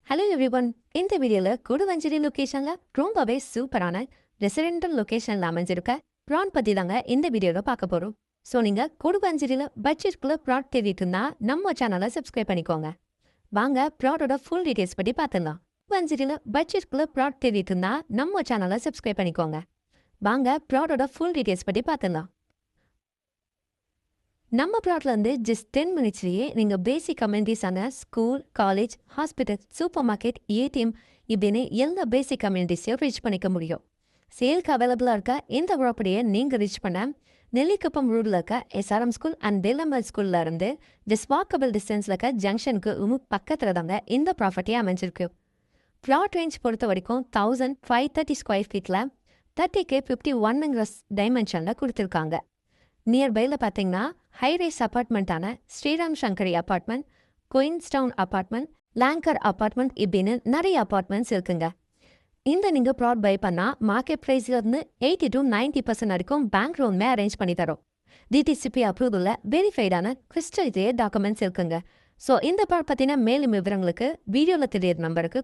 Hello everyone. இந்த வீடியோவில் கொடுவஞ்சேரி லொக்கேஷனில் ரொம்பவே சூப்பரான ரெசிடென்டல் லொக்கேஷனில் அமைஞ்சிருக்க ப்ரான் பற்றி தாங்க இந்த வீடியோவில் பார்க்க போகிறோம். ஸோ நீங்கள் கொடுவஞ்சேரியில் பட்ஜெட்குள்ளே ப்ராட் தேடிட்டு இருந்தால் நம்ம சேனலை சப்ஸ்கிரைப் பண்ணிக்கோங்க. வாங்க ப்ராடோட ஃபுல் டீட்டெயில்ஸ் பற்றி பார்த்துடலாம். கொடுவஞ்சேரியில் பட்ஜெட்குள்ளே ப்ராட் தேடிட்டு இருந்தால் நம்ம சேனலை சப்ஸ்கிரைப் பண்ணிக்கோங்க. வாங்க ப்ராடோட ஃபுல் டீட்டெயில்ஸ் பற்றி பார்த்துடலாம். நம்ம ப்ராட்லேருந்து ஜஸ்ட் 10 மினிட்ஸ்லேயே நீங்கள் பேசிக் கம்யூனிட்டிஸான school, college, hospital, supermarket, ATM இப்படின்னு எல்லா பேசிக் கம்யூனிட்டிஸையும் ரீச் பண்ணிக்க முடியும். சேலுக்கு அவைலபிளாக இருக்க இந்த ப்ராப்பர்ட்டியை நீங்கள் ரீச் பண்ண நெல்லிக்குப்பம் ரோடில் இருக்க எஸ்ஆர்எம் ஸ்கூல் அண்ட் பெல்லம்மல் ஸ்கூலில் இருந்து ஜஸ்ட் வாக்கபிள் டிஸ்டன்ஸில் இருக்க ஜங்ஷனுக்கு பக்கத்தில் தாங்க இந்த ப்ராப்பர்ட்டியை அமைஞ்சிருக்கு. ப்ளாட் ரேஞ்ச் பொறுத்த வரைக்கும் 1530 ஸ்கொயர் ஃபீட்டில் 30K 51ங்கிற டைமென்ஷனில் கொடுத்துருக்காங்க. நியர்பையில் பார்த்தீங்கன்னா ஹைரைஸ் அப்பார்ட்மெண்ட்டான Sriram Sankari apartment, Queenstown apartment, லாங்கர் அப்பார்ட்மெண்ட் இப்படின்னு நிறைய அப்பார்ட்மெண்ட்ஸ் இருக்குங்க. இந்த நீங்கள் ப்ராட் பை பண்ணால் மார்க்கெட் ப்ரைஸ்லேருந்து 80 to 90% வரைக்கும் பேங்க் லோனுமே அரேஞ்ச் பண்ணி தரோம். டிடிசிபி அப்ரூவலில் வெரிஃபைடான கிறிஸ்டல் டாக்குமெண்ட்ஸ் இருக்குங்க. ஸோ இந்த ப்ராட் பற்றின மேலும் விவரங்களுக்கு வீடியோவில் தெரியிற நம்பருக்கு